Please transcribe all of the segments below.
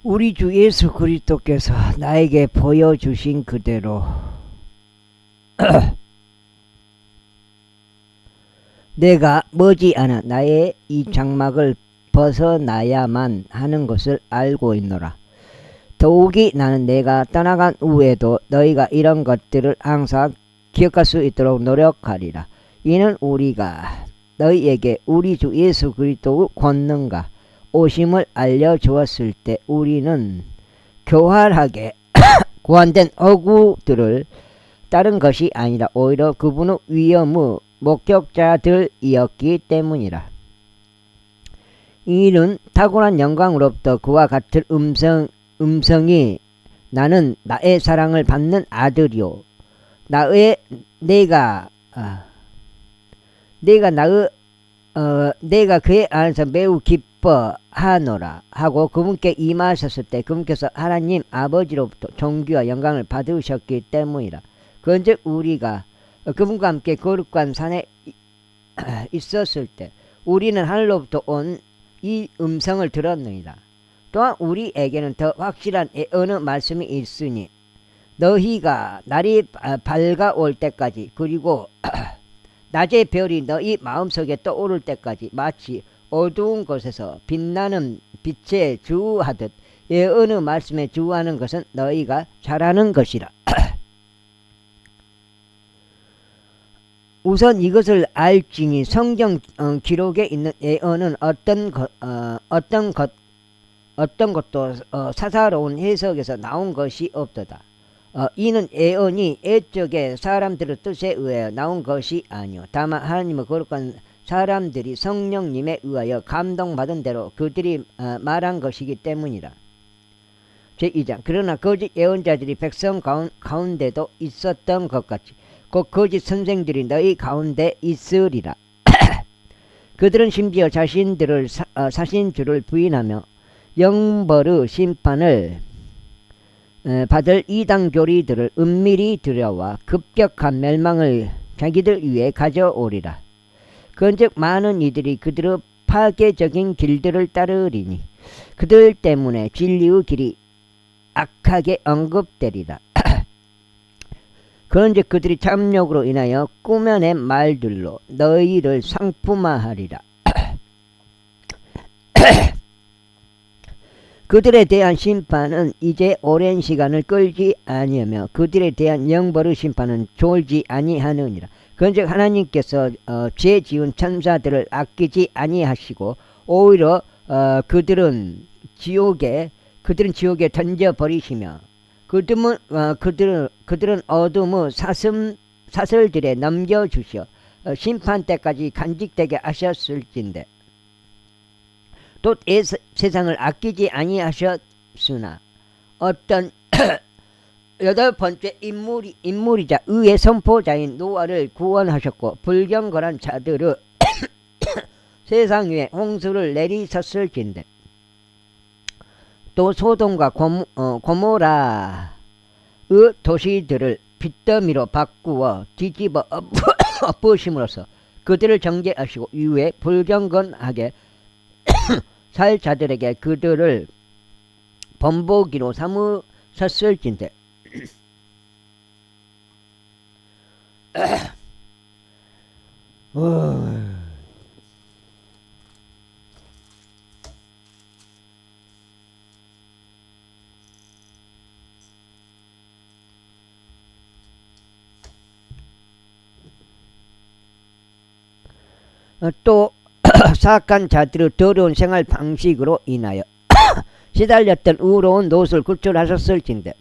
우리 주 예수 그리스도께서 나에게 보여주신 그대로 내가 머지않아 나의 이 장막을 벗어나야만 하는 것을 알고 있노라. 더욱이 나는 내가 떠나간 후에도 너희가 이런 것들을 항상 기억할 수 있도록 노력하리라. 이는 우리가 너희에게 우리 주 예수 그리스도의 권능과 오심을 알려주었을 때 우리는 교활하게 고안된 어구들을 따른 것이 아니라 오히려 그분의 위엄의 목격자들이었기 때문이라. 이는 탁월한 영광으로부터 그와 같은 음성이 나는 나의 사랑을 받는 아들이요 내가 그의 안에서 매우 기뻐하노라 하고 그분께 임하셨을 때 그분께서 하나님 아버지로부터 존귀와 영광을 받으셨기 때문이라. 그런즉 우리가 그분과 함께 거룩한 산에 있었을 때 우리는 하늘로부터 온 이 음성을 들었느니라. 또한 우리에게는 더 확실한 예언의 말씀이 있으니 너희가 날이 밝아올 때까지 그리고 낮의 별이 너희 마음속에 떠오를 때까지 마치 어두운 곳에서 빛나는 빛에 주하듯 예언의 말씀에 주하는 것은 너희가 잘하는 것이라. 우선 이것을 알지니 성경 기록에 있는 예언은 어떤 것도 사사로운 해석에서 나온 것이 없도다. 이는 예언이 애적의 사람들의 뜻에 의하여 나온 것이 아니요 다만 하나님의 거룩한 사람들이 성령님에 의하여 감동받은 대로 그들이 말한 것이기 때문이라. 제2장 그러나 거짓 예언자들이 백성 가운데도 있었던 것 같이 곧 거짓 선생들이 너희 가운데 있으리라. 그들은 심지어 자신들을 사신 주를 부인하며 영벌의 심판을 받을 이단 교리들을 은밀히 들여와 급격한 멸망을 자기들 위해 가져오리라. 그런즉 많은 이들이 그들의 파괴적인 길들을 따르리니 그들 때문에 진리의 길이 악하게 언급되리라. 그런즉 그들이 탐욕으로 인하여 꾸며낸 말들로 너희를 상품화하리라. 그들에 대한 심판은 이제 오랜 시간을 끌지 아니하며 그들에 대한 영벌의 심판은 졸지 아니하느니라. 그런즉 하나님께서 죄 지은 천사들을 아끼지 아니하시고 오히려 그들은 지옥에 던져버리시며 그들은 어둠의 사슬들에 넘겨주셔 심판 때까지 간직되게 하셨을진데 또 세상을 아끼지 아니하셨으나 어떤 여덟 번째 인물이자 의의 선포자인 노아를 구원하셨고 불경건한 자들의 세상 위에 홍수를 내리셨을진데 또 소돔과 고모라의 도시들을 빚더미로 바꾸어 뒤집어 엎으심으로써 그들을 정죄하시고 이후에 불경건하게 살 자들에게 그들을 본보기로 삼으셨을진데 또 사악한 자들의 더러운 생활 방식으로 인하여 시달렸던 의로운 롯을 구출하셨을진데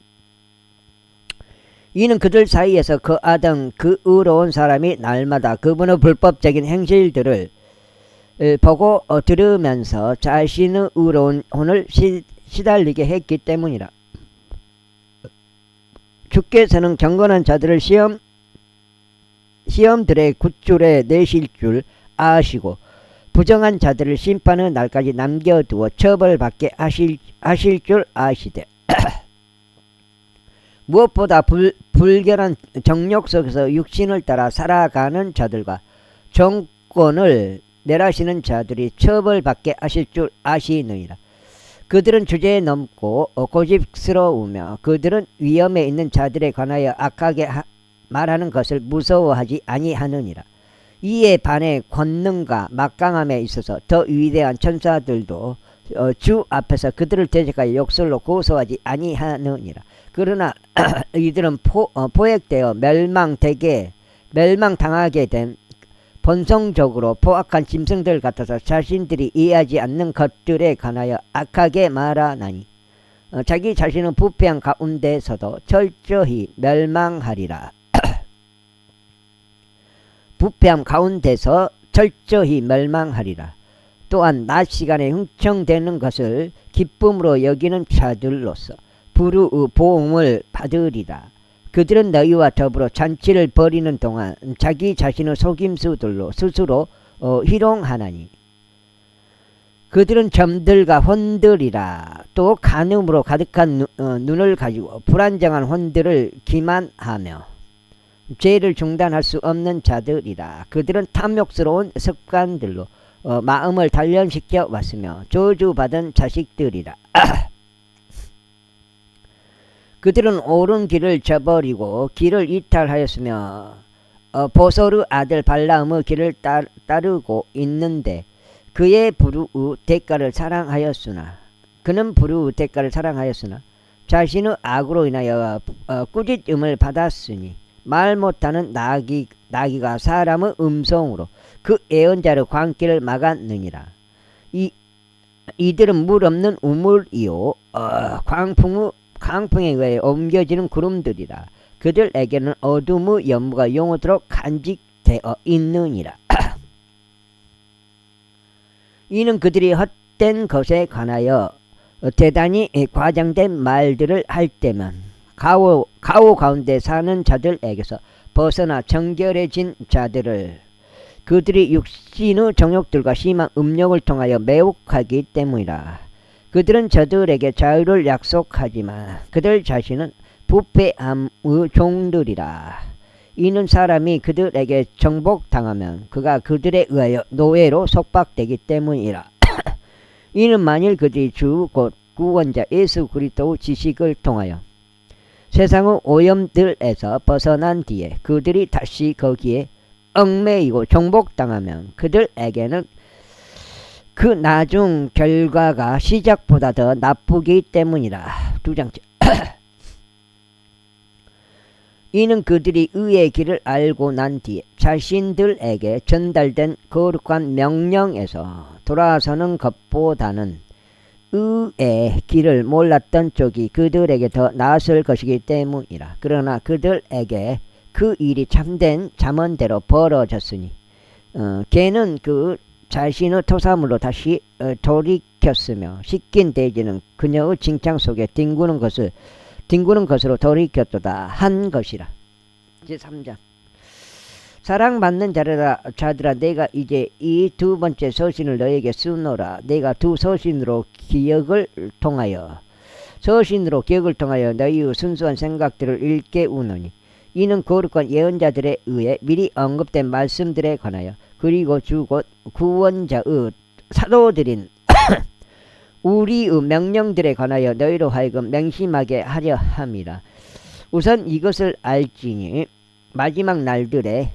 이는 그들 사이에서 거하던 그 의로운 사람이 날마다 그분의 불법적인 행실들을 보고 들으면서 자신의 의로운 혼을 시달리게 했기 때문이라. 주께서는 경건한 자들을 시험들의 구출에 내실 줄 아시고 부정한 자들을 심판의 날까지 남겨두어 처벌받게 하실 줄 아시되 무엇보다 불결한 정욕 속에서 육신을 따라 살아가는 자들과 정권을 멸하시는 자들이 처벌받게 하실 줄 아시느니라. 그들은 주제에 넘고 고집스러우며 그들은 위험에 있는 자들에 관하여 악하게 말하는 것을 무서워하지 아니하느니라. 이에 반해 권능과 막강함에 있어서 더 위대한 천사들도 주 앞에서 그들을 대적하여 욕설로 고소하지 아니하느니라. 그러나 이들은 포획되어 멸망당하게 된 본성적으로 포악한 짐승들 같아서 자신들이 이해하지 않는 것들에 관하여 악하게 말하나니 자기 자신은 부패한 가운데서도 철저히 멸망하리라. 부패함 가운데서 철저히 멸망하리라. 또한 낮 시간에 흥청되는 것을 기쁨으로 여기는 자들로서 부르의 보응을 받으리라. 그들은 너희와 더불어 잔치를 벌이는 동안 자기 자신의 속임수들로 스스로 희롱하나니 그들은 점들과 혼들이라. 또 간음으로 가득한 눈을 가지고 불안정한 혼들을 기만하며 죄를 중단할 수 없는 자들이라. 그들은 탐욕스러운 습관들로 마음을 단련시켜 왔으며 저주받은 자식들이라. 그들은 옳은 길을 저버리고 길을 이탈하였으며 보소르 아들 발라음의 길을 따르고 있는데 그의 불우의 대가를 사랑하였으나 자신의 악으로 인하여 꾸짖음을 받았으니 말 못하는 나귀가 사람의 음성으로 그 애언자의 광기를 막았느니라. 이들은 물 없는 우물이요 광풍에 의해 옮겨지는 구름들이라. 그들에게는 어둠의 연무가 영원토록 간직되어 있느니라. 이는 그들이 헛된 것에 관하여 대단히 과장된 말들을 할 때면 가오 가운데 사는 자들에게서 벗어나 정결해진 자들을 그들이 육신의 정욕들과 심한 음욕을 통하여 매혹하기 때문이라. 그들은 저들에게 자유를 약속하지만 그들 자신은 부패함의 종들이라. 이는 사람이 그들에게 정복당하면 그가 그들에 의하여 노예로 속박되기 때문이라. 이는 만일 그들이 주 곧 구원자 예수 그리스도의 지식을 통하여 세상의 오염들에서 벗어난 뒤에 그들이 다시 거기에 얽매이고 정복당하면 그들에게는 그 나중 결과가 시작보다 더 나쁘기 때문이라. 2장째. 이는 그들이 의의 길을 알고 난 뒤에 자신들에게 전달된 거룩한 명령에서 돌아서는 것보다는 의의 길을 몰랐던 쪽이 그들에게 더 나았을 것이기 때문이라. 그러나 그들에게 그 일이 참된 잠언대로 벌어졌으니 걔는 그 자신의 토사물로 다시 돌이켰으며 씻긴 돼지는 그녀의 징창 속에 뒹구는 것으로 돌이켰도다 한 것이라. 이제 3장. 사랑받는 자들아 내가 이제 이 두 번째 서신을 너에게 쓰노라. 내가 두 서신으로 기억을 통하여 너희의 순수한 생각들을 일깨우노니 이는 거룩한 예언자들에 의해 미리 언급된 말씀들에 관하여 그리고 주 곧 구원자의 사도들인 우리의 명령들에 관하여 너희로 하여금 맹심하게 하려 함이라. 우선 이것을 알지니 마지막 날들에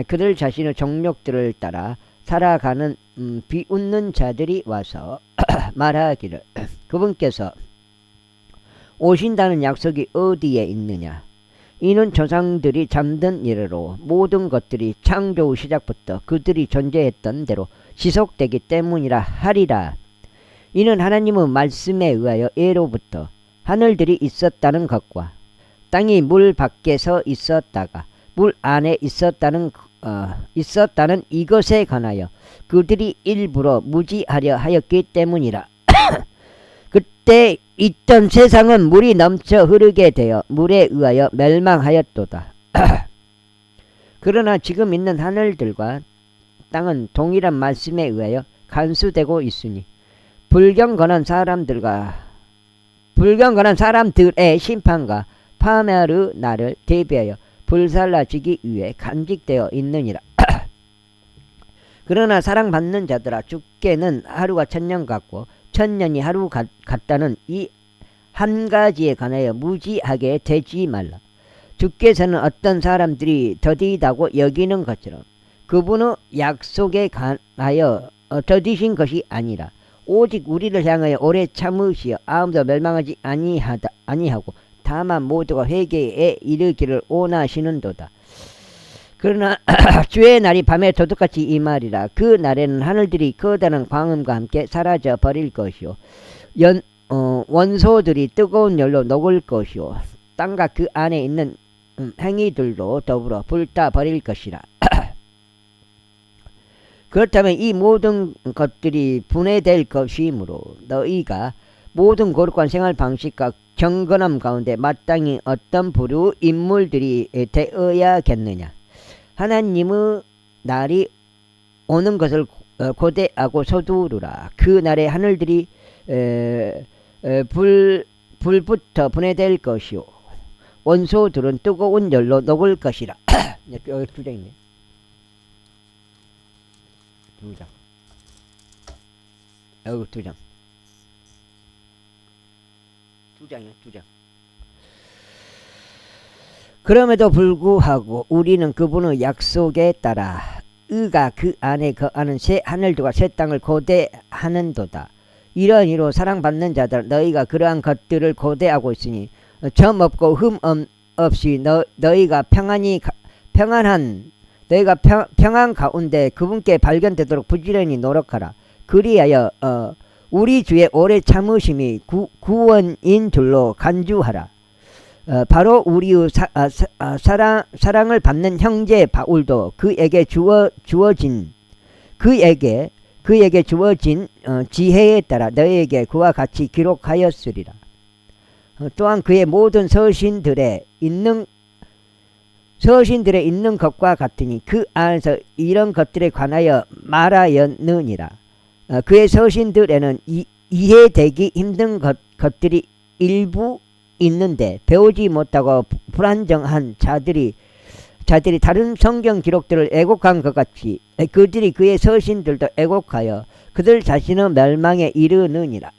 그들 자신의 정욕들을 따라 살아가는 비웃는 자들이 와서 말하기를 그분께서 오신다는 약속이 어디에 있느냐. 이는 조상들이 잠든 이래로 모든 것들이 창조의 시작부터 그들이 존재했던 대로 지속되기 때문이라 하리라. 이는 하나님의 말씀에 의하여 예로부터 하늘들이 있었다는 것과 땅이 물 밖에서 있었다가 물 안에 있었다는 이것에 관하여 그들이 일부러 무지하려 하였기 때문이라. 그때 있던 세상은 물이 넘쳐 흐르게 되어 물에 의하여 멸망하였도다. 그러나 지금 있는 하늘들과 땅은 동일한 말씀에 의하여 간수되고 있으니 불경건한 사람들의 심판과 파멸의 날을 대비하여 불살라지기 위해 간직되어 있느니라. 그러나 사랑받는 자들아 주께는 하루가 천년 같고 천년이 하루 같다는 이 한 가지에 관하여 무지하게 되지 말라. 주께서는 어떤 사람들이 더디다고 여기는 것처럼 그분의 약속에 관하여 더디신 것이 아니라 오직 우리를 향하여 오래 참으시어 아무도 멸망하지 아니하고 다만 모두가 회개에 이르기를 원하시는도다. 그러나 주의 날이 밤에 도둑같이 임하리라. 그 날에는 하늘들이 커다란 광음과 함께 사라져 버릴 것이요 원소들이 뜨거운 열로 녹을 것이요 땅과 그 안에 있는 행위들도 더불어 불타 버릴 것이라. 그렇다면 이 모든 것들이 분해될 것이므로 너희가 모든 거룩한 생활 방식과 경건함 가운데 마땅히 어떤 부류의 인물들이 되어야겠느냐. 하나님의 날이 오는 것을 고대하고 서두르라. 그 날에 하늘들이 불부터 분해될 것이요 원소들은 뜨거운 열로 녹을 것이라. 여기 두 장 있네. 두 장. 여기 두 장. 두 장이야, 두 장. 그럼에도 불구하고 우리는 그분의 약속에 따라 의가 그 안에 거하는 새 하늘들과 새 땅을 고대하는도다. 이런 이로 사랑받는 자들 너희가 그러한 것들을 고대하고 있으니 점 없고 흠 없이 너희가 평안 가운데 그분께 발견되도록 부지런히 노력하라. 그리하여 우리 주의 오래 참으심이 구원인 줄로 간주하라. 바로 우리의 사랑을 받는 형제 바울도 그에게 주어진 지혜에 따라 너희에게 그와 같이 기록하였으리라. 또한 그의 모든 서신들에 있는 것과 같으니 그 안에서 이런 것들에 관하여 말하였느니라. 그의 서신들에는 이해되기 힘든 것들이 일부 있는데 배우지 못하고 불안정한 자들이 다른 성경 기록들을 애곡한 것 같이 그들이 그의 서신들도 애곡하여 그들 자신의 멸망에 이르느니라.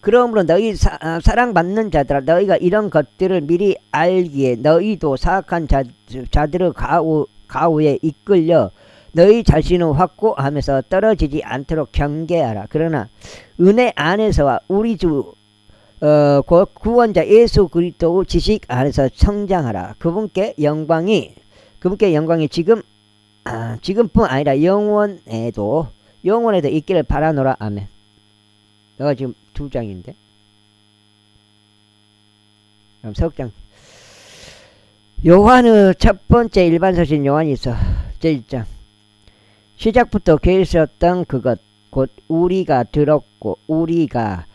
그러므로 너희 사랑받는 자들아 너희가 이런 것들을 미리 알기에 너희도 사악한 자들의 가우에 이끌려 너희 자신을 확고하면서 떨어지지 않도록 경계하라. 그러나 은혜 안에서와 우리 주 구원자 예수 그리스도의 지식 안에서 성장하라. 그분께 영광이 지금뿐 아니라 영원에도 있기를 바라노라. 아멘. 내가 지금 두 장인데 그럼 석장. 요한의 첫 번째 일반 서신 요한일서 제1장. 시작부터 계셨던 그것 곧 우리가 들었고 우리가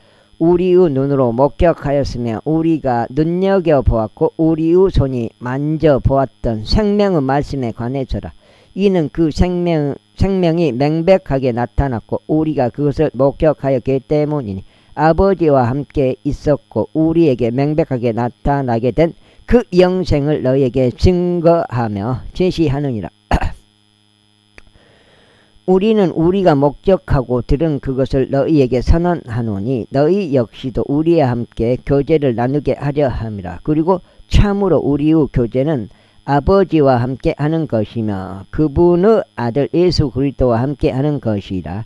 우리의 눈으로 목격하였으며 우리가 눈여겨보았고 우리의 손이 만져보았던 생명의 말씀에 관해서라. 이는 그 생명이 명백하게 나타났고 우리가 그것을 목격하였기 때문이니 아버지와 함께 있었고 우리에게 명백하게 나타나게 된 그 영생을 너희에게 증거하며 제시하느니라. 우리는 우리가 목격하고 들은 그것을 너희에게 선언하노니 너희 역시도 우리와 함께 교제를 나누게 하려 함이라. 그리고 참으로 우리의 교제는 아버지와 함께 하는 것이며 그분의 아들 예수 그리스도와 함께 하는 것이라.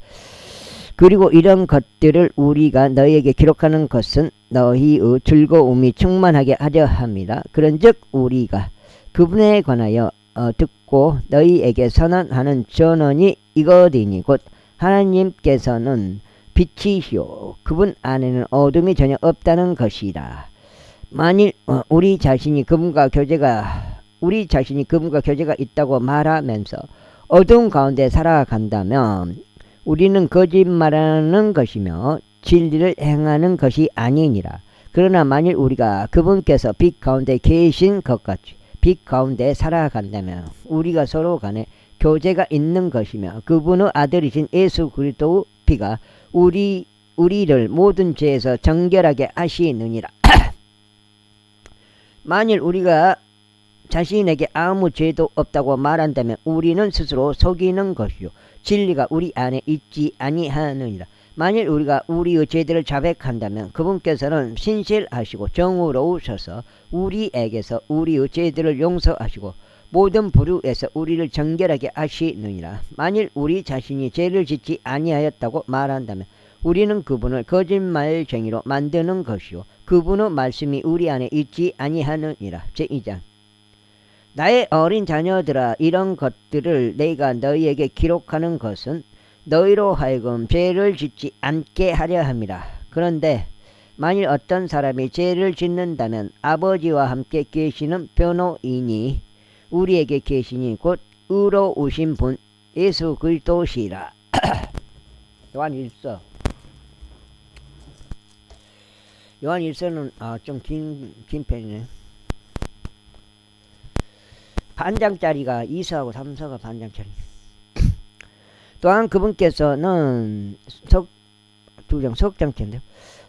그리고 이런 것들을 우리가 너희에게 기록하는 것은 너희의 즐거움이 충만하게 하려 함이라. 그런즉 우리가 그분에 관하여 듣고 너희에게 선언하는 전언이 이거니니 곧 하나님께서는 빛이시오 그분 안에는 어둠이 전혀 없다는 것이라. 만일 우리 자신이 그분과 교제가 있다고 말하면서 어둠 가운데 살아간다면 우리는 거짓말하는 것이며 진리를 행하는 것이 아니니라. 그러나 만일 우리가 그분께서 빛 가운데 계신 것 같이 빛 가운데 살아간다면 우리가 서로 간에 교제가 있는 것이며 그분의 아들이신 예수 그리스도의 피가 우리를 모든 죄에서 정결하게 하시느니라. 만일 우리가 자신에게 아무 죄도 없다고 말한다면 우리는 스스로 속이는 것이요 진리가 우리 안에 있지 아니하느니라. 만일 우리가 우리의 죄들을 자백한다면 그분께서는 신실하시고 정의로우셔서 우리에게서 우리의 죄들을 용서하시고 모든 불의에서 우리를 정결하게 하시느니라. 만일 우리 자신이 죄를 짓지 아니하였다고 말한다면 우리는 그분을 거짓말쟁이로 만드는 것이요 그분의 말씀이 우리 안에 있지 아니하느니라. 제2장 나의 어린 자녀들아 이런 것들을 내가 너희에게 기록하는 것은 너희로 하여금 죄를 짓지 않게 하려 함이라. 그런데 만일 어떤 사람이 죄를 짓는다면 아버지와 함께 계시는 변호인이 우리에게 계시니 곧 의로우신 분 예수 그리스도시라. 요한 1서 요한 1서는 좀 긴 편이네. 반장짜리가 2서하고 3서가 반장짜리. 또한 그분께서는 석장체인데요.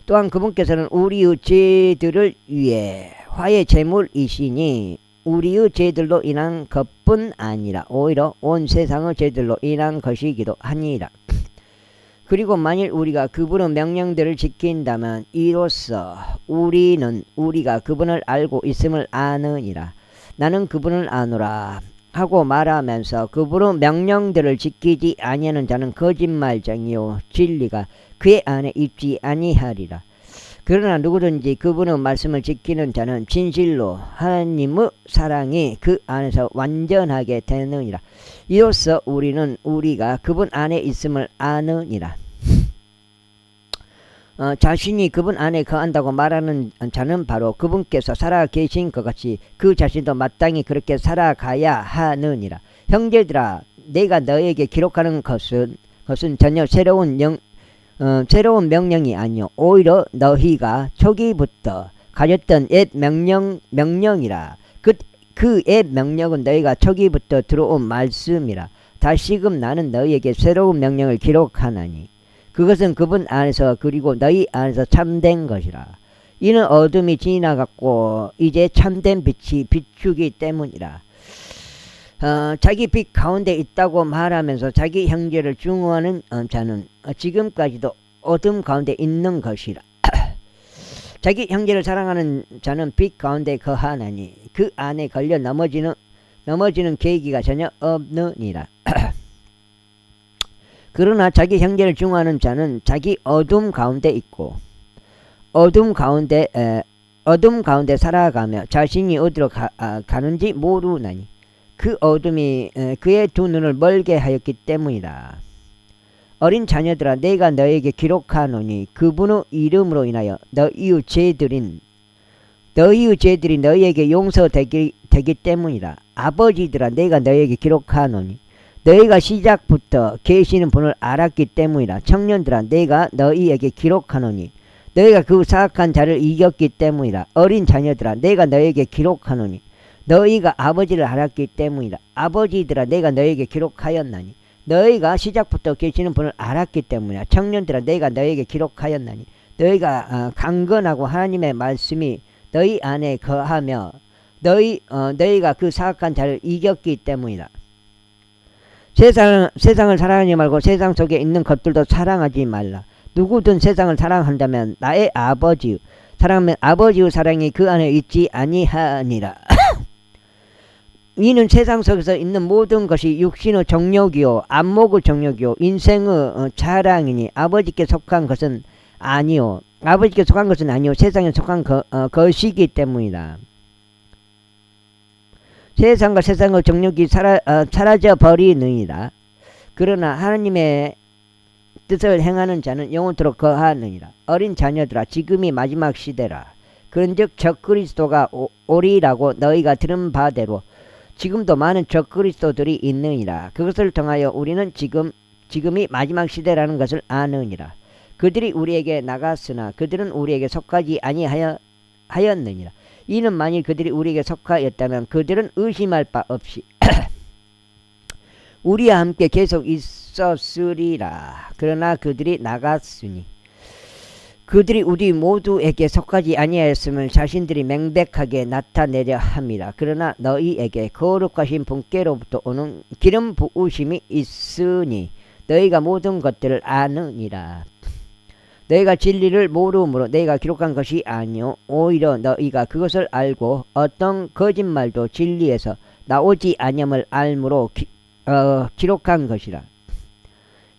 또한 그분께서는 우리의 죄들을 위해 화해 제물이시니 우리의 죄들로 인한 것뿐 아니라 오히려 온 세상의 죄들로 인한 것이기도 하니라. 그리고 만일 우리가 그분의 명령들을 지킨다면 이로써 우리는 우리가 그분을 알고 있음을 아느니라. 나는 그분을 아노라 하고 말하면서 그분의 명령들을 지키지 아니하는 자는 거짓말쟁이요 진리가 그의 안에 있지 아니하리라. 그러나 누구든지 그분의 말씀을 지키는 자는 진실로 하나님의 사랑이 그 안에서 완전하게 되느니라. 이로써 우리는 우리가 그분 안에 있음을 아느니라. 자신이 그분 안에 거한다고 말하는 자는 바로 그분께서 살아 계신 것 같이 그 자신도 마땅히 그렇게 살아가야 하느니라. 형제들아 내가 너에게 기록하는 것은 전혀 새로운 명령이 아니요 오히려 너희가 초기부터 가졌던 옛 명령이라. 그 옛 명령은 너희가 초기부터 들어온 말씀이라. 다시금 나는 너희에게 새로운 명령을 기록하나니 그것은 그분 안에서 그리고 너희 안에서 참된 것이라. 이는 어둠이 지나갔고 이제 참된 빛이 비추기 때문이라. 자기 빛 가운데 있다고 말하면서 자기 형제를 증오하는 자는 지금까지도 어둠 가운데 있는 것이라. 자기 형제를 사랑하는 자는 빛 가운데 거하나니 그 안에 걸려 넘어지는 계기가 전혀 없느니라. 그러나 자기 형제를 증오하는 자는 자기 어둠 가운데 있고 어둠 가운데 살아가며 자신이 어디로 가는지 모르나니 그 어둠이 그의 두 눈을 멀게 하였기 때문이다. 어린 자녀들아 내가 너에게 기록하노니 그분의 이름으로 인하여 너희의 죄들이 너희에게 용서되기 때문이다. 아버지들아 내가 너에게 기록하노니 너희가 시작부터 계시는 분을 알았기 때문이라. 청년들아 내가 너희에게 기록하노니 너희가 그 사악한 자를 이겼기 때문이라. 어린 자녀들아 내가 너희에게 기록하노니 너희가 아버지를 알았기 때문이라. 아버지들아 내가 너희에게 기록하였나니 너희가 시작부터 계시는 분을 알았기 때문이라. 청년들아 내가 너희에게 기록하였나니 너희가 강건하고 하나님의 말씀이 너희 안에 거하며 너희가 그 사악한 자를 이겼기 때문이라. 세상을 사랑하지 말고 세상 속에 있는 것들도 사랑하지 말라. 누구든 세상을 사랑한다면 나의 사랑하면 아버지의 사랑이 그 안에 있지 아니하니라. 이는 세상 속에서 있는 모든 것이 육신의 정욕이요 안목의 정욕이요 인생의 자랑이니 아버지께 속한 것은 아니요 세상에 속한 것이기 때문이다. 세상과 세상의 정욕이 사라져 버리느니라. 그러나 하나님의 뜻을 행하는 자는 영원토록 거하느니라. 어린 자녀들아 지금이 마지막 시대라. 그런즉 적그리스도가 오리라고 너희가 들은 바대로 지금도 많은 적그리스도들이 있느니라. 그것을 통하여 우리는 지금이 마지막 시대라는 것을 아느니라. 그들이 우리에게 나갔으나 그들은 우리에게 속하지 아니하였느니라. 이는 만일 그들이 우리에게 속하였다면 그들은 의심할 바 없이 우리와 함께 계속 있었으리라. 그러나 그들이 나갔으니 그들이 우리 모두에게 속하지 아니하였음을 자신들이 명백하게 나타내려 함이라. 그러나 너희에게 거룩하신 분께로부터 오는 기름 부으심이 있으니 너희가 모든 것들을 아느니라. 너희가 진리를 모르므로 너희가 기록한 것이 아니요 오히려 너희가 그것을 알고 어떤 거짓말도 진리에서 나오지 아니함을 알므로 기록한 것이라.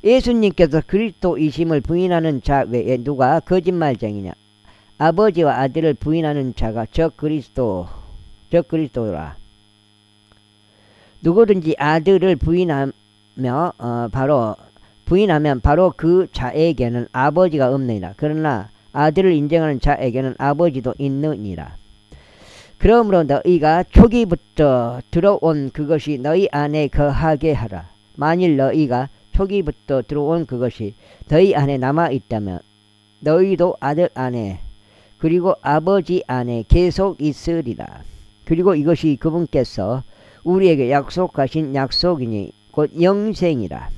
예수님께서 그리스도이심을 부인하는 자 외에 누가 거짓말쟁이냐? 아버지와 아들을 부인하는 자가 저 그리스도라. 누구든지 아들을 부인하면 바로 그 자에게는 아버지가 없느니라. 그러나 아들을 인정하는 자에게는 아버지도 있느니라. 그러므로 너희가 초기부터 들어온 그것이 너희 안에 거하게 하라. 만일 너희가 초기부터 들어온 그것이 너희 안에 남아있다면 너희도 아들 안에 그리고 아버지 안에 계속 있으리라. 그리고 이것이 그분께서 우리에게 약속하신 약속이니 곧 영생이라.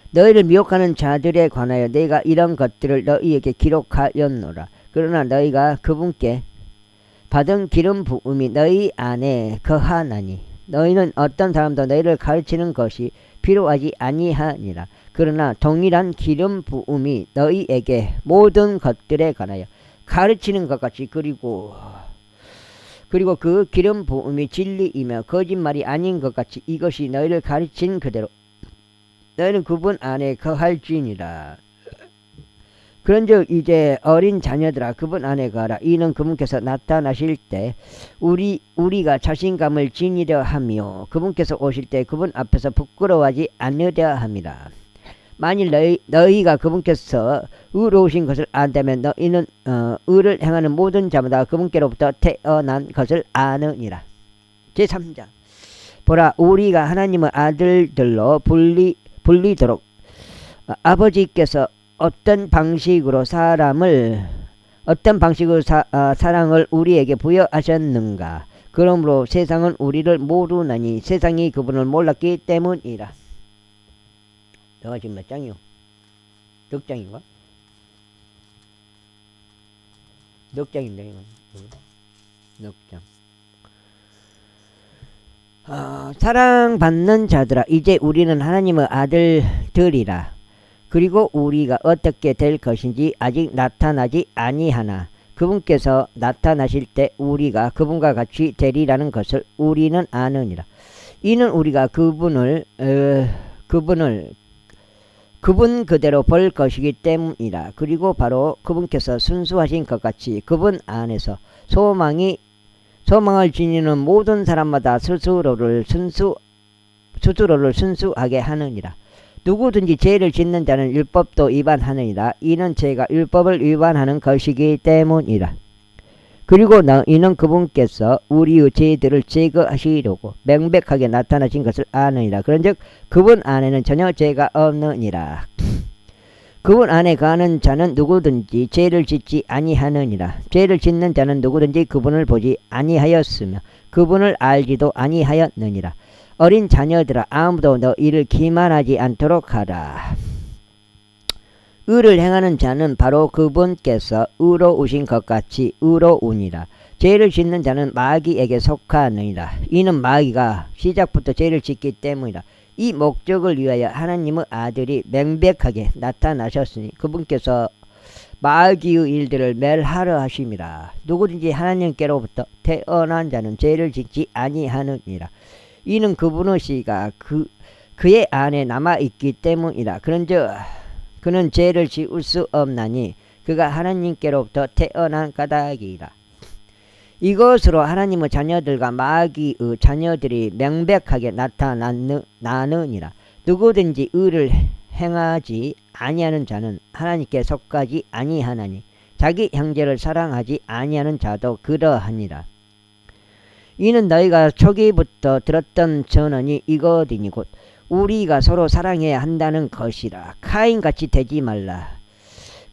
너희를 미혹하는 자들에 관하여 내가 이런 것들을 너희에게 기록하였노라. 그러나 너희가 그분께 받은 기름 부음이 너희 안에 거하나니 너희는 어떤 사람도 너희를 가르치는 것이 필요하지 아니하니라. 그러나 동일한 기름 부음이 너희에게 모든 것들에 관하여 가르치는 것 같이 그리고 그 기름 부음이 진리이며 거짓말이 아닌 것 같이 이것이 너희를 가르친 그대로 너희는 그분 안에 거할지니라. 그런즉 이제 어린 자녀들아 그분 안에 거하라. 이는 그분께서 나타나실 때 우리가 자신감을 지니려 하며 그분께서 오실 때 그분 앞에서 부끄러워하지 않으려 함이라. 만일 너희가 그분께서 의로우신 것을 안다면 너희는 의를 행하는 모든 자마다 그분께로부터 태어난 것을 아느니라. 제3장 보라 우리가 하나님의 아들들로 불리도록 아버지께서 어떤 방식으로 사랑을 우리에게 부여하셨는가. 그러므로 세상은 우리를 모르나니 세상이 그분을 몰랐기 때문이라. 너가 지금 몇 장이요? 넉 장인가? 넉 장인데 넉 장. 사랑받는 자들아 이제 우리는 하나님의 아들들이라. 그리고 우리가 어떻게 될 것인지 아직 나타나지 아니하나 그분께서 나타나실 때 우리가 그분과 같이 되리라는 것을 우리는 아느니라. 이는 우리가 그분 그대로 볼 것이기 때문이라. 그리고 바로 그분께서 순수하신 것 같이 그분 안에서 소망을 지니는 모든 사람마다 스스로를 순수하게 하느니라. 누구든지 죄를 짓는 자는 율법도 위반하느니라. 이는 죄가 율법을 위반하는 것이기 때문이라. 그리고 이는 그분께서 우리의 죄들을 제거하시려고 명백하게 나타나신 것을 아느니라. 그런즉 그분 안에는 전혀 죄가 없느니라. 그분 안에 거하는 자는 누구든지 죄를 짓지 아니하느니라. 죄를 짓는 자는 누구든지 그분을 보지 아니하였으며 그분을 알지도 아니하였느니라. 어린 자녀들아 아무도 너희를 기만하지 않도록 하라. 의를 행하는 자는 바로 그분께서 의로우신 것 같이 의로우니라. 죄를 짓는 자는 마귀에게 속하느니라. 이는 마귀가 시작부터 죄를 짓기 때문이라. 이 목적을 위하여 하나님의 아들이 명백하게 나타나셨으니 그분께서 마귀의 일들을 멸하려 하심이라. 누구든지 하나님께로부터 태어난 자는 죄를 짓지 아니하느니라. 이는 그분의 씨가 그의 안에 남아있기 때문이라. 그런즉 그는 죄를 지을 수 없나니 그가 하나님께로부터 태어난 까닭이라. 이것으로 하나님의 자녀들과 마귀의 자녀들이 명백하게 나느니라. 누구든지 의를 행하지 아니하는 자는 하나님께 속하지 아니하나니 자기 형제를 사랑하지 아니하는 자도 그러하니라. 이는 너희가 초기부터 들었던 전언이 이거니니 곧 우리가 서로 사랑해야 한다는 것이라. 카인같이 되지 말라.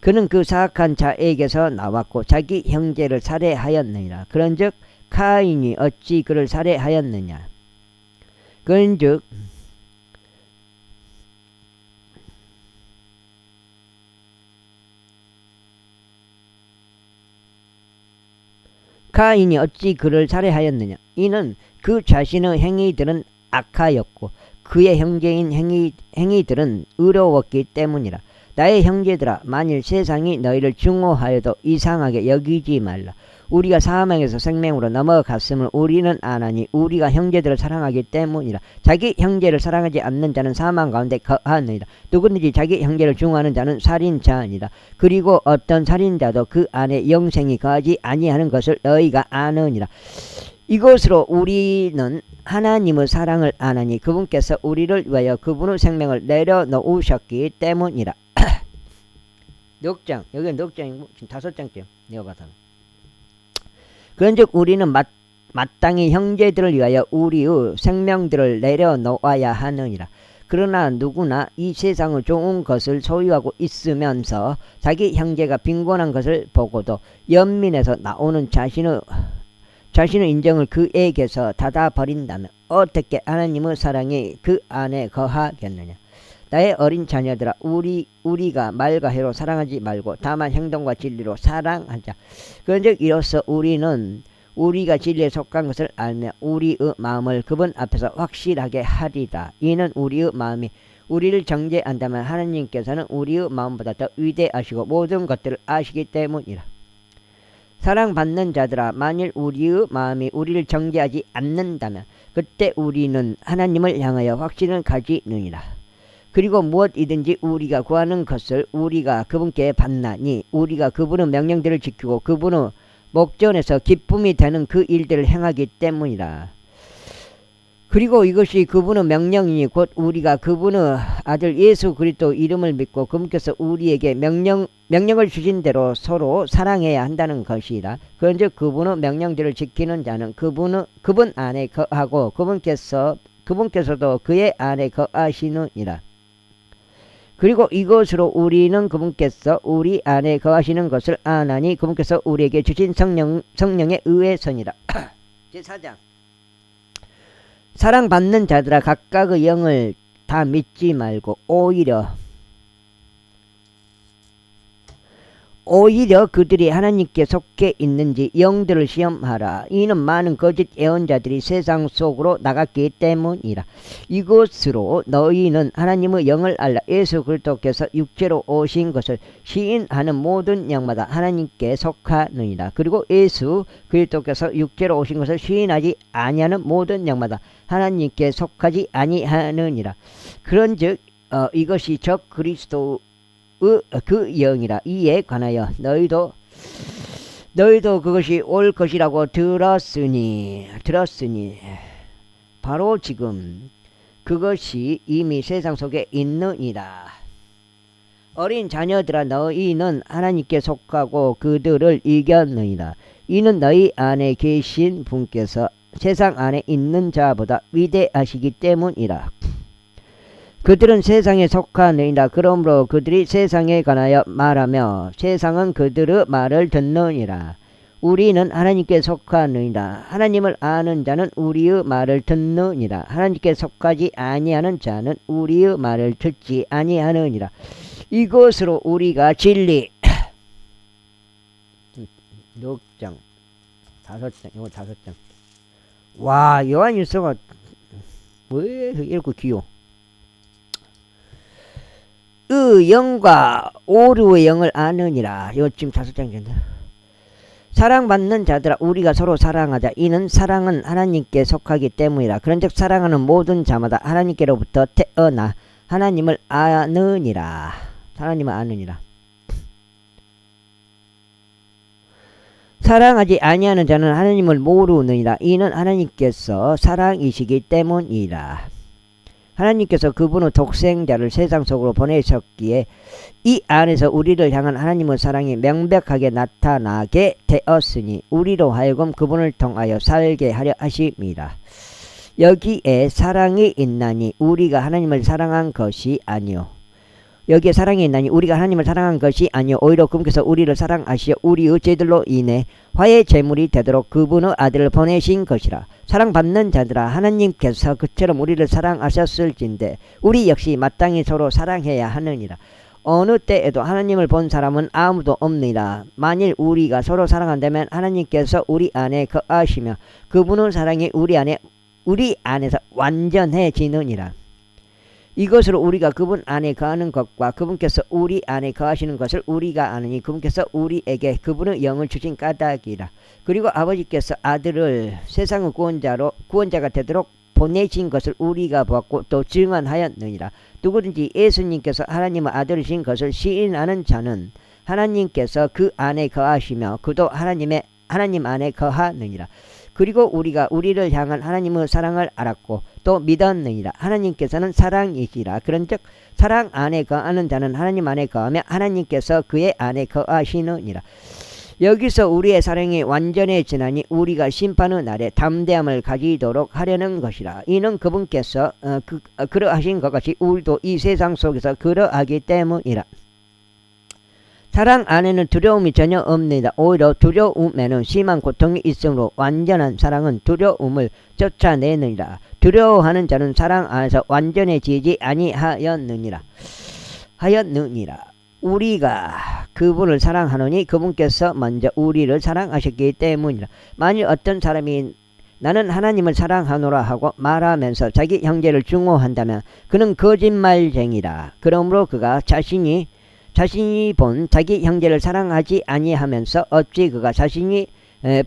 그는 그 사악한 자에게서 나왔고 자기 형제를 살해하였느니라. 그런즉 카인이 어찌 그를 살해하였느냐. 그런즉 가인이 어찌 그를 살해하였느냐. 이는 그 자신의 행위들은 악하였고 그의 형제인 행위들은 의로웠기 때문이라. 나의 형제들아, 만일 세상이 너희를 증오하여도 이상하게 여기지 말라. 우리가 사망에서 생명으로 넘어갔음을 우리는 아나니 우리가 형제들을 사랑하기 때문이라. 자기 형제를 사랑하지 않는 자는 사망 가운데 거하느니라. 누구든지 자기 형제를 증오하는 자는 살인자니라. 그리고 어떤 살인자도 그 안에 영생이 거하지 아니하는 것을 너희가 아느니라. 이것으로 우리는 하나님의 사랑을 아나니 그분께서 우리를 위하여 그분의 생명을 내려놓으셨기 때문이라. 6장, 여기는 6장이고 지금 5장째 이어가서는. 그런즉 우리는 마땅히 형제들을 위하여 우리의 생명들을 내려놓아야 하느니라. 그러나 누구나 이 세상의 좋은 것을 소유하고 있으면서 자기 형제가 빈곤한 것을 보고도 연민에서 나오는 자신의 인정을 그에게서 닫아버린다면 어떻게 하나님의 사랑이 그 안에 거하겠느냐. 나의 어린 자녀들아, 우리가 말과 해로 사랑하지 말고 다만 행동과 진리로 사랑하자. 그런즉 이로써 우리는 우리가 진리에 속한 것을 알며 우리의 마음을 그분 앞에서 확실하게 하리라. 이는 우리의 마음이 우리를 정죄한다면 하나님께서는 우리의 마음보다 더 위대하시고 모든 것들을 아시기 때문이라. 사랑받는 자들아, 만일 우리의 마음이 우리를 정죄하지 않는다면 그때 우리는 하나님을 향하여 확신을 가지느니라. 그리고 무엇이든지 우리가 구하는 것을 우리가 그분께 받나니 우리가 그분의 명령들을 지키고 그분의 목전에서 기쁨이 되는 그 일들을 행하기 때문이라. 그리고 이것이 그분의 명령이니 곧 우리가 그분의 아들 예수 그리스도 이름을 믿고 그분께서 우리에게 명령을 주신 대로 서로 사랑해야 한다는 것이라. 그런즉 그분의 명령들을 지키는 자는 그분 안에 거하고 그분께서도 그의 안에 거하시느니라. 그리고 이것으로 우리는 그분께서 우리 안에 거하시는 것을 아나니 그분께서 우리에게 주신 성령에 의해서니라. 제4장. 사랑받는 자들아, 각각의 영을 다 믿지 말고 오히려 그들이 하나님께 속해 있는지 영들을 시험하라. 이는 많은 거짓 예언자들이 세상 속으로 나갔기 때문이라. 이것으로 너희는 하나님의 영을 알라. 예수 그리스도께서 육체로 오신 것을 시인하는 모든 영마다 하나님께 속하느니라. 그리고 예수 그리스도께서 육체로 오신 것을 시인하지 아니하는 모든 영마다 하나님께 속하지 아니하느니라. 그런즉 이것이 적 그리스도 그 영이라. 이에 관하여 너희도 그것이 올 것이라고 들었으니 바로 지금 그것이 이미 세상 속에 있느니라. 어린 자녀들아, 너희는 하나님께 속하고 그들을 이겼느니라. 이는 너희 안에 계신 분께서 세상 안에 있는 자보다 위대하시기 때문이라. 그들은 세상에 속하느니라. 그러므로 그들이 세상에 관하여 말하며 세상은 그들의 말을 듣느니라. 우리는 하나님께 속하느니라. 하나님을 아는 자는 우리의 말을 듣느니라. 하나님께 속하지 아니하는 자는 우리의 말을 듣지 아니하느니라. 이것으로 우리가 진리 6장 5장 이거 5장. 와, 요한일서가 왜 이렇게 귀여워. 의 영과 오류의 영을 아느니라. 이거 지금 5장인데. 사랑받는 자들아, 우리가 서로 사랑하자. 이는 사랑은 하나님께 속하기 때문이라. 그런즉 사랑하는 모든 자마다 하나님께로부터 태어나 하나님을 아느니라. 하나님을 아느니라. 사랑하지 아니하는 자는 하나님을 모르느니라. 이는 하나님께서 사랑이시기 때문이라. 하나님께서 그분의 독생자를 세상 속으로 보내셨기에 이 안에서 우리를 향한 하나님의 사랑이 명백하게 나타나게 되었으니 우리로 하여금 그분을 통하여 살게 하려 하심이라. 여기에 사랑이 있나니 우리가 하나님을 사랑한 것이 아니요. 여기에 사랑이 있나니 우리가 하나님을 사랑한 것이 아니요 오히려 그분께서 우리를 사랑하시어 우리의 죄들로 인해 화해 제물이 되도록 그분의 아들을 보내신 것이라. 사랑받는 자들아, 하나님께서 그처럼 우리를 사랑하셨을진데 우리 역시 마땅히 서로 사랑해야 하느니라. 어느 때에도 하나님을 본 사람은 아무도 없느니라. 만일 우리가 서로 사랑한다면 하나님께서 우리 안에 거하시며 그분의 사랑이 우리 안에서 완전해지느니라. 이것으로 우리가 그분 안에 거하는 것과 그분께서 우리 안에 거하시는 것을 우리가 아느니 그분께서 우리에게 그분의 영을 주신 까닭이라. 그리고 아버지께서 아들을 세상의 구원자가 되도록 보내신 것을 우리가 보았고 또 증언하였느니라. 누구든지 예수님께서 하나님의 아들이신 것을 시인하는 자는 하나님께서 그 안에 거하시며 그도 하나님 안에 거하느니라. 그리고 우리가 우리를 향한 하나님의 사랑을 알았고 또 믿었느니라. 하나님께서는 사랑이시라. 그런즉 사랑 안에 거하는 자는 하나님 안에 거하며 하나님께서 그의 안에 거하시느니라. 여기서 우리의 사랑이 완전해지나니 우리가 심판의 날에 담대함을 가지도록 하려는 것이라. 이는 그분께서 그러하신 것 같이 우리도 이 세상 속에서 그러하기 때문이라. 사랑 안에는 두려움이 전혀 없느니라. 오히려 두려움에는 심한 고통이 있으므로 완전한 사랑은 두려움을 쫓아내느니라. 두려워하는 자는 사랑 안에서 완전해지지 아니하였느니라. 우리가 그분을 사랑하노니 그분께서 먼저 우리를 사랑하셨기 때문이라. 만일 어떤 사람이 나는 하나님을 사랑하노라 하고 말하면서 자기 형제를 증오한다면 그는 거짓말쟁이라. 그러므로 그가 자신이 본 자기 형제를 사랑하지 아니하면서 어찌 그가 자신이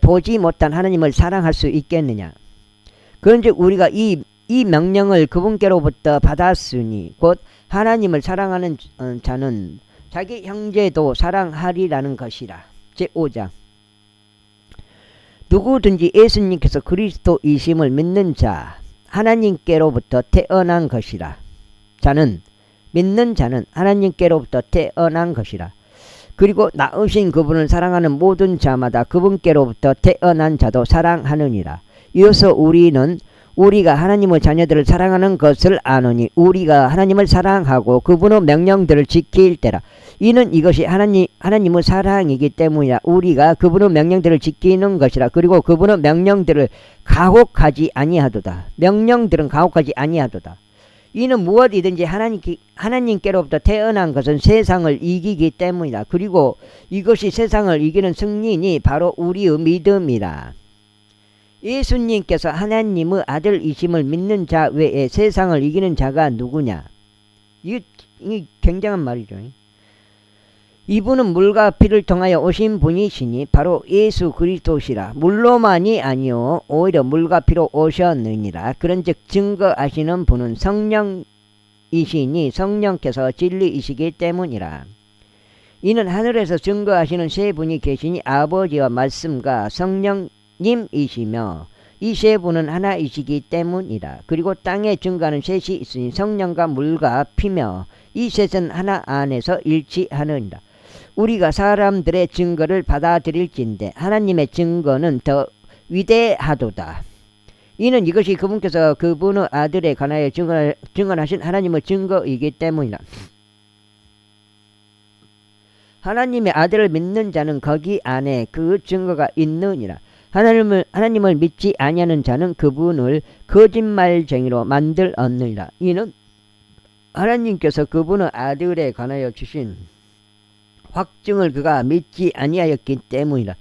보지 못한 하나님을 사랑할 수 있겠느냐. 그런즉 우리가 이 명령을 그분께로부터 받았으니 곧 하나님을 사랑하는 자는 자기 형제도 사랑하리라는 것이라. 제5장 누구든지 예수님께서 그리스도이심을 믿는 자 하나님께로부터 태어난 것이라. 믿는 자는 하나님께로부터 태어난 것이라. 그리고 낳으신 그분을 사랑하는 모든 자마다 그분께로부터 태어난 자도 사랑하느니라. 이어서 우리가 하나님의 자녀들을 사랑하는 것을 아노니 우리가 하나님을 사랑하고 그분의 명령들을 지킬 때라. 이는 이것이 하나님의 사랑이기 때문이라. 우리가 그분의 명령들을 지키는 것이라. 그리고 그분의 명령들을 가혹하지 아니하도다. 명령들은 가혹하지 아니하도다. 이는 무엇이든지 하나님께로부터 태어난 것은 세상을 이기기 때문이다. 그리고 이것이 세상을 이기는 승리니 바로 우리의 믿음이라. 예수님께서 하나님의 아들이심을 믿는 자 외에 세상을 이기는 자가 누구냐? 이게 굉장한 말이죠. 이분은 물과 피를 통하여 오신 분이시니 바로 예수 그리스도시라. 물로만이 아니요 오히려 물과 피로 오셨느니라. 그런즉 증거하시는 분은 성령이시니 성령께서 진리이시기 때문이라. 이는 하늘에서 증거하시는 세 분이 계시니 아버지와 말씀과 성령님이시며 이 세 분은 하나이시기 때문이라. 그리고 땅에 증거하는 셋이 있으니 성령과 물과 피며 이 셋은 하나 안에서 일치하느니라. 우리가 사람들의 증거를 받아들일진대 하나님의 증거는 더 위대하도다. 이는 이것이 그분께서 그분의 아들에 관하여 증언하신 하나님의 증거이기 때문이라. 하나님의 아들을 믿는 자는 거기 안에 그 증거가 있느니라. 하나님을 믿지 아니하는 자는 그분을 거짓말쟁이로 만들었느니라. 이는 하나님께서 그분의 아들에 관하여 주신 확증을 그가 믿지 아니하였기 때문이라.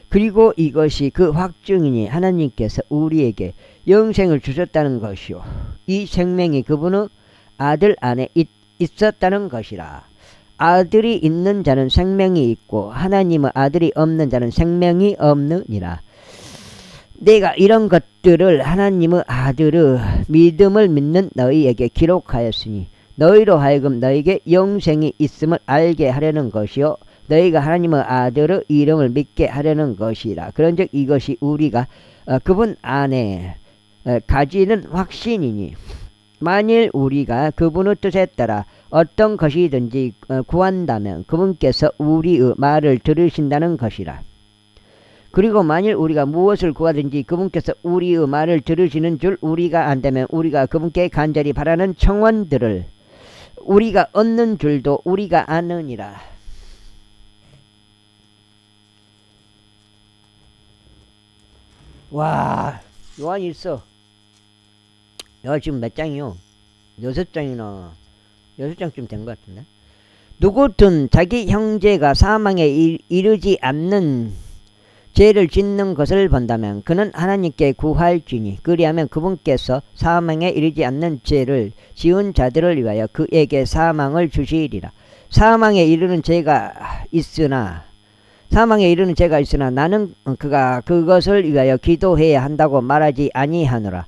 그리고 이것이 그 확증이니 하나님께서 우리에게 영생을 주셨다는 것이요 이 생명이 그분의 아들 안에 있었다는 것이라. 아들이 있는 자는 생명이 있고 하나님의 아들이 없는 자는 생명이 없느니라. 내가 이런 것들을 하나님의 아들의 믿음을 믿는 너희에게 기록하였으니 너희로 하여금 너희에게 영생이 있음을 알게 하려는 것이요 너희가 하나님의 아들의 이름을 믿게 하려는 것이라. 그런즉 이것이 우리가 그분 안에 가지는 확신이니 만일 우리가 그분의 뜻에 따라 어떤 것이든지 구한다면 그분께서 우리의 말을 들으신다는 것이라. 그리고 만일 우리가 무엇을 구하든지 그분께서 우리의 말을 들으시는 줄 우리가 안다면 우리가 그분께 간절히 바라는 청원들을 우리가 얻는 줄도 우리가 아느니라. 와, 요한일서 지금 몇 장이요? 6장이나 6장쯤 된 것 같은데. 누구든 자기 형제가 사망에 이르지 않는 죄를 짓는 것을 본다면 그는 하나님께 구할지니 그리하면 그분께서 사망에 이르지 않는 죄를 지은 자들을 위하여 그에게 사망을 주시리라. 사망에 이르는 죄가 있으나 나는 그가 그것을 위하여 기도해야 한다고 말하지 아니하노라.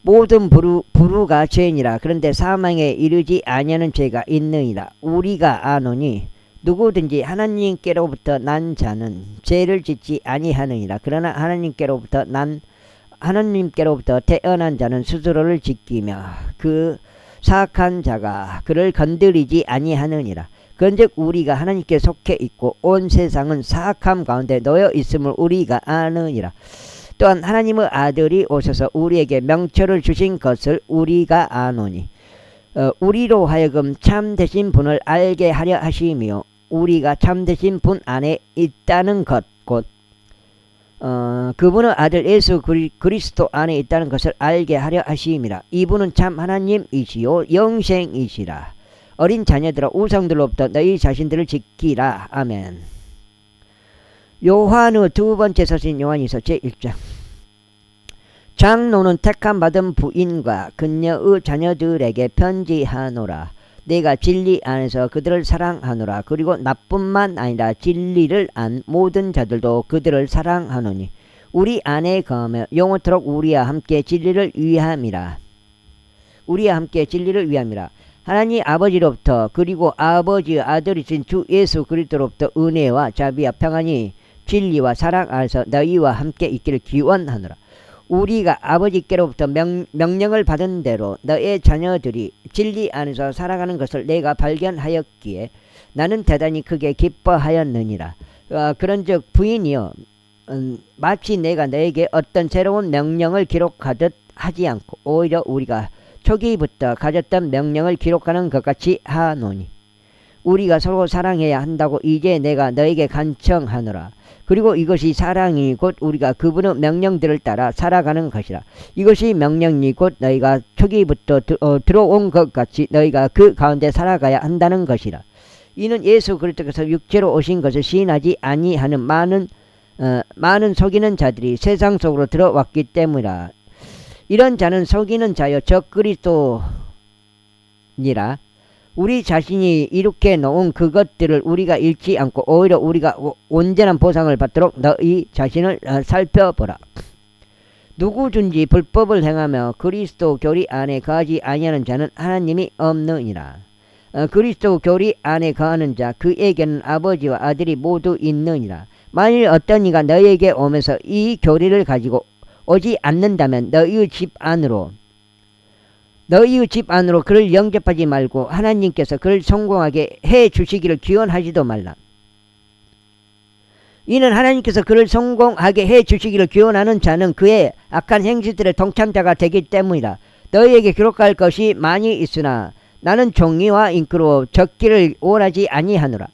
모든 부류가 죄니라. 그런데 사망에 이르지 아니하는 죄가 있느니라. 우리가 아노니 누구든지 하나님께로부터 난 자는 죄를 짓지 아니하느니라. 그러나 하나님께로부터 태어난 자는 스스로를 지키며 그 사악한 자가 그를 건드리지 아니하느니라. 그런즉 우리가 하나님께 속해 있고 온 세상은 사악함 가운데 놓여 있음을 우리가 아느니라. 또한 하나님의 아들이 오셔서 우리에게 명철을 주신 것을 우리가 아노니 우리로 하여금 참되신 분을 알게 하려 하시며 우리가 참되신 분 안에 있다는 것 곧 그분의 아들 예수 그리스도 안에 있다는 것을 알게 하려 하심이라. 이분은 참 하나님이시요 영생이시라. 어린 자녀들아 우상들로부터 너희 자신들을 지키라. 아멘. 요한의 두 번째 서신 요한이서 제1장. 장로는 택함 받은 부인과 그녀의 자녀들에게 편지하노라. 내가 진리 안에서 그들을 사랑하노라. 그리고 나뿐만 아니라 진리를 안 모든 자들도 그들을 사랑하노니 우리 안에 거하며 영원토록 우리와 함께 진리를 위함이라. 하나님 아버지로부터 그리고 아버지의 아들이신 주 예수 그리스도로부터 은혜와 자비와 평안이 진리와 사랑 안에서 너희와 함께 있기를 기원하노라. 우리가 아버지께로부터 명령을 받은 대로 너의 자녀들이 진리 안에서 살아가는 것을 내가 발견하였기에 나는 대단히 크게 기뻐하였느니라. 그런즉 부인이여 마치 내가 너에게 어떤 새로운 명령을 기록하듯 하지 않고 오히려 우리가 초기부터 가졌던 명령을 기록하는 것 같이 하노니 우리가 서로 사랑해야 한다고 이제 내가 너에게 간청하노라. 그리고 이것이 사랑이 곧 우리가 그분의 명령들을 따라 살아가는 것이라. 이것이 명령이 곧 너희가 초기부터 들어온 것 같이 너희가 그 가운데 살아가야 한다는 것이라. 이는 예수 그리스도께서 육체로 오신 것을 시인하지 아니하는 많은 속이는 자들이 세상 속으로 들어왔기 때문이라. 이런 자는 속이는 자여 적 그리스도니라. 우리 자신이 이룩해 놓은 그것들을 우리가 잃지 않고 오히려 우리가 온전한 보상을 받도록 너희 자신을 살펴보라. 누구든지 불법을 행하며 그리스도 교리 안에 거하지 아니하는 자는 하나님이 없느니라. 그리스도 교리 안에 거하는 자 그에게는 아버지와 아들이 모두 있느니라. 만일 어떤 이가 너희에게 오면서 이 교리를 가지고 오지 않는다면 너희의 집 안으로 그를 영접하지 말고 하나님께서 그를 성공하게 해 주시기를 기원하지도 말라. 이는 하나님께서 그를 성공하게 해 주시기를 기원하는 자는 그의 악한 행실들의 동참자가 되기 때문이라. 너희에게 기록할 것이 많이 있으나 나는 종이와 잉크로 적기를 원하지 아니하노라.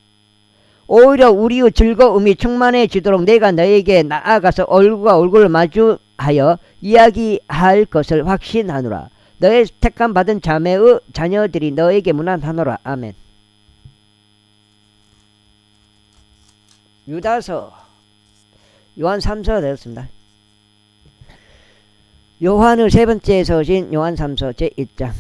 오히려 우리의 즐거움이 충만해지도록 내가 너희에게 나아가서 얼굴과 얼굴을 마주하여 이야기할 것을 확신하노라. 너의 택함 받은 자매의 자녀들이 너에게 문안하노라. 아멘. 유다서 요한 3서가 되었습니다. 요한의 세 번째 서신 요한 3서 제1장.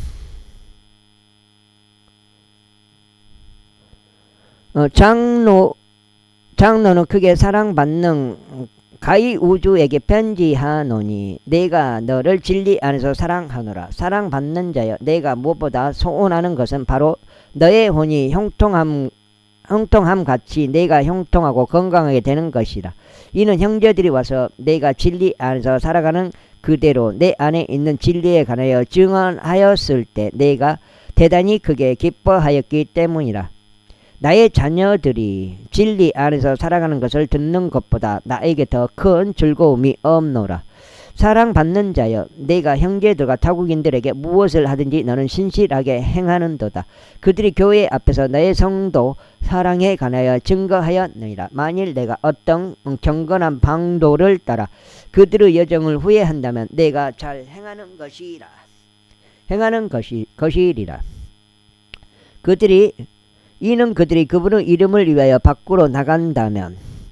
장로는 크게 사랑받는 가히 우주에게 편지하노니 내가 너를 진리 안에서 사랑하노라. 사랑받는 자여 내가 무엇보다 소원하는 것은 바로 너의 혼이 형통함 같이 내가 형통하고 건강하게 되는 것이라. 이는 형제들이 와서 내가 진리 안에서 살아가는 그대로 내 안에 있는 진리에 관하여 증언하였을 때 내가 대단히 크게 기뻐하였기 때문이라. 나의 자녀들이 진리 안에서 살아가는 것을 듣는 것보다 나에게 더 큰 즐거움이 없노라. 사랑받는 자여 내가 형제들과 타국인들에게 무엇을 하든지 너는 신실하게 행하는도다. 그들이 교회 앞에서 나의 성도 사랑에 관하여 증거하였느니라. 만일 내가 어떤 경건한 방도를 따라 그들의 여정을 후회한다면 내가 잘 행하는 것이리라. 그들이 이는 그들이 그분의 이름을 위하여 밖으로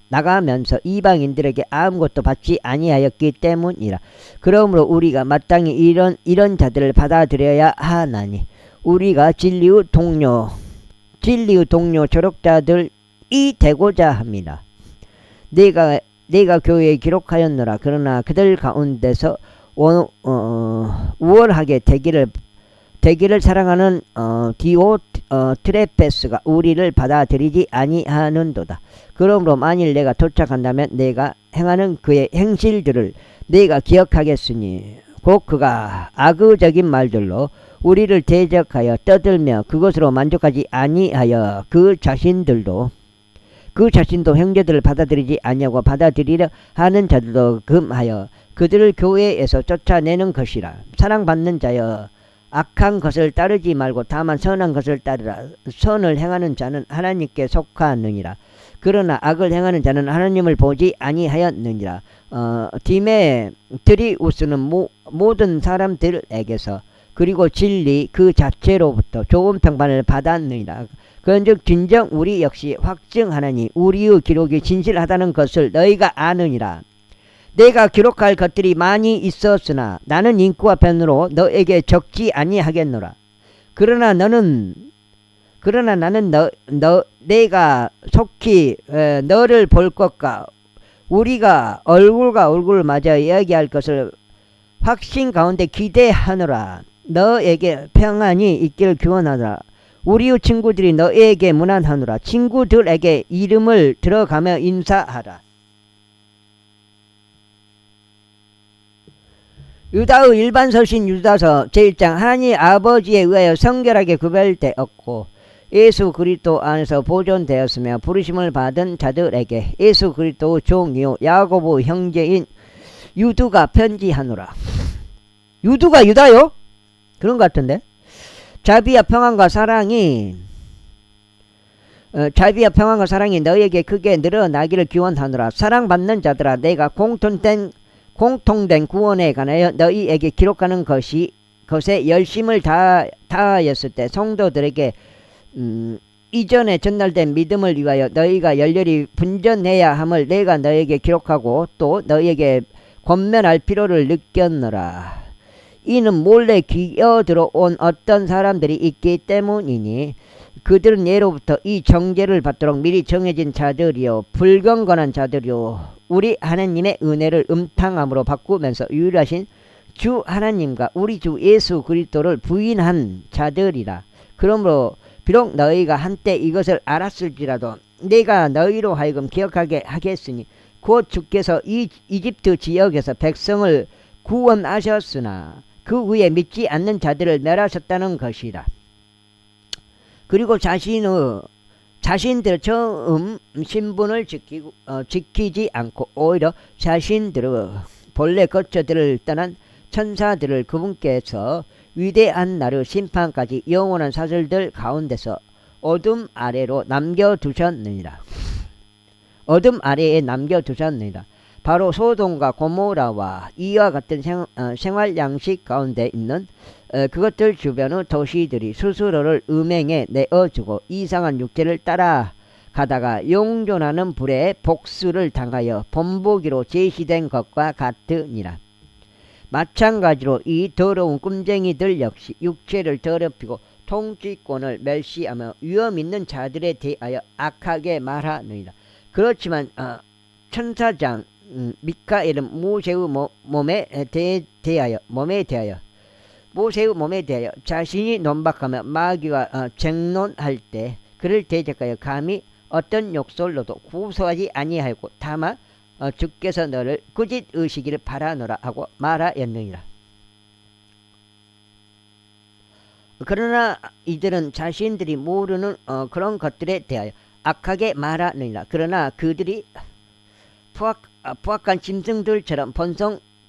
나가면서 이방인들에게 아무것도 받지 아니하였기 때문이라. 그러므로 우리가 마땅히 이런 자들을 받아들여야 하나니 우리가 진리의 동료 조력자들이 되고자 합니다. 내가 교회에 기록하였노라. 그러나 그들 가운데서 우월하게 되기를 사랑하는 디오트레페스가 우리를 받아들이지 아니하는도다. 그러므로 만일 내가 도착한다면 내가 행하는 그의 행실들을 내가 기억하겠으니 곧 그가 악의적인 말들로 우리를 대적하여 떠들며 그것으로 만족하지 아니하여 그 자신도 형제들을 받아들이지 아니하고 받아들이려 하는 자들도 금하여 그들을 교회에서 쫓아내는 것이라. 사랑받는 자여, 악한 것을 따르지 말고 다만 선한 것을 따르라. 선을 행하는 자는 하나님께 속하느니라. 그러나 악을 행하는 자는 하나님을 보지 아니하였느니라. 디메트리우스는 모든 사람들에게서 그리고 진리 그 자체로부터 좋은 평판을 받았느니라. 그런즉 진정 우리 역시 확증하나니 우리의 기록이 진실하다는 것을 너희가 아느니라. 내가 기록할 것들이 많이 있었으나 나는 인구와 편으로 너에게 적지 아니하겠노라. 그러나 나는 내가 속히 너를 볼 것과 우리가 얼굴과 얼굴을 맞아 이야기할 것을 확신 가운데 기대하노라. 너에게 평안이 있기를 기원하노라. 우리의 친구들이 너에게 문안하노라. 친구들에게 이름을 들어가며 인사하라. 유다의 일반 서신 유다서 제1장. 하나님 아버지에 의하여 성결하게 구별되었고 예수 그리스도 안에서 보존되었으며 부르심을 받은 자들에게 예수 그리스도의 종이요 야고보 형제인 유두가 편지하노라. 유두가 유다요? 그런 것 같은데. 자비와 평안과 사랑이 너희에게 크게 늘어나기를 기원하노라. 사랑받는 자들아, 내가 공통된 구원에 관하여 너희에게 기록하는 것에 열심을 다하였을 때 성도들에게 이전에 전달된 믿음을 위하여 너희가 열렬히 분전해야 함을 내가 너희에게 기록하고 또 너희에게 권면할 필요를 느꼈노라. 이는 몰래 기어들어온 어떤 사람들이 있기 때문이니 그들은 예로부터 이 정죄를 받도록 미리 정해진 자들이요 불경건한 자들이요 우리 하나님의 은혜를 음탕함으로 바꾸면서 유일하신 주 하나님과 우리 주 예수 그리스도를 부인한 자들이라. 그러므로 비록 너희가 한때 이것을 알았을지라도 내가 너희로 하여금 기억하게 하겠으니 곧 주께서 이집트 지역에서 백성을 구원하셨으나 그 위에 믿지 않는 자들을 멸하셨다는 것이라. 그리고 자신들의 처음 신분을 지키지 않고 오히려 자신들의 본래 거처들을 떠난 천사들을 그분께서 위대한 날의 심판까지 영원한 사슬들 가운데서 어둠 아래로 남겨두셨느니라. 어둠 아래에 남겨두셨느니라. 바로 소돔과 고모라와 이와 같은 생활 양식 가운데 있는 그것들 주변의 도시들이 스스로를 음행에 내어주고 이상한 육체를 따라가다가 용존하는 불에 복수를 당하여 본보기로 제시된 것과 같으니라. 마찬가지로 이 더러운 끔쟁이들 역시 육체를 더럽히고 통치권을 멸시하며 위험 있는 자들에 대하여 악하게 말하느니라. 그렇지만 천사장 미카엘은 모세의 몸에 대하여 자신이 논박하며 마귀와 쟁론할 때 그를 대적하여 감히 어떤 욕설로도 구소하지 아니하였고 다만 주께서 너를 꾸짖 의시기를 바라노라 하고 말하였느니라. 그러나 이들은 자신들이 모르는 그런 것들에 대하여 악하게 말하느니라. 그러나 그들이 포악한 짐승들처럼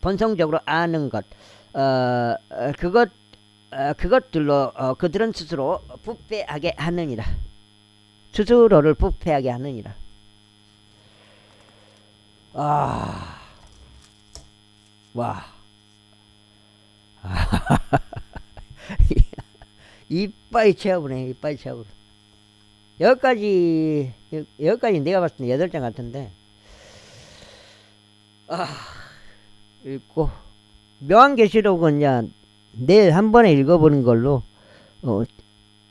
본성적으로 아는 그것들로 그들은 스스로 부패하게 하느니라. 스스로를 부패하게 하느니라. 와. 이빨이 채워보네. 이빨이 채워보네. 여기까지 내가 봤을 때 8장 같은데, 읽고, 묘한계시록은 이제 내일 한 번에 읽어보는 걸로,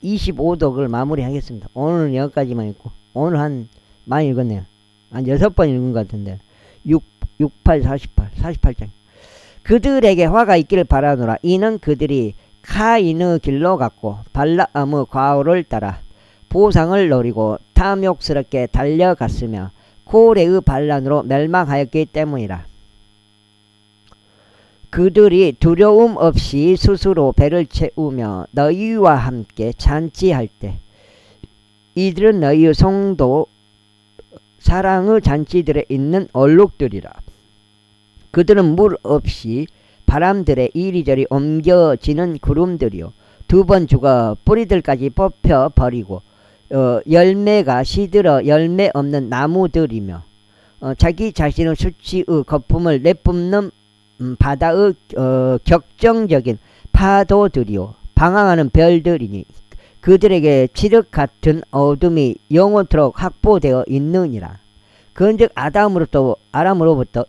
25독을 마무리 하겠습니다. 오늘은 여기까지만 읽고, 오늘 많이 읽었네요. 한 6번 읽은 것 같은데, 68, 48장. 그들에게 화가 있기를 바라노라. 이는 그들이 카인의 길로 갔고 발라암의 과오를 따라 보상을 노리고 탐욕스럽게 달려갔으며 고레의 반란으로 멸망하였기 때문이라. 그들이 두려움 없이 스스로 배를 채우며 너희와 함께 잔치할 때 이들은 너희의 성도 사랑의 잔치들에 있는 얼룩들이라. 그들은 물 없이 바람들에 이리저리 옮겨지는 구름들이요, 2번 죽어 뿌리들까지 뽑혀 버리고 열매가 시들어 열매 없는 나무들이며 자기 자신의 수치의 거품을 내뿜는 바다의 격정적인 파도들이요, 방황하는 별들이니 그들에게 칠흑 같은 어둠이 영원토록 확보되어 있느니라. 그런즉 아람으로부터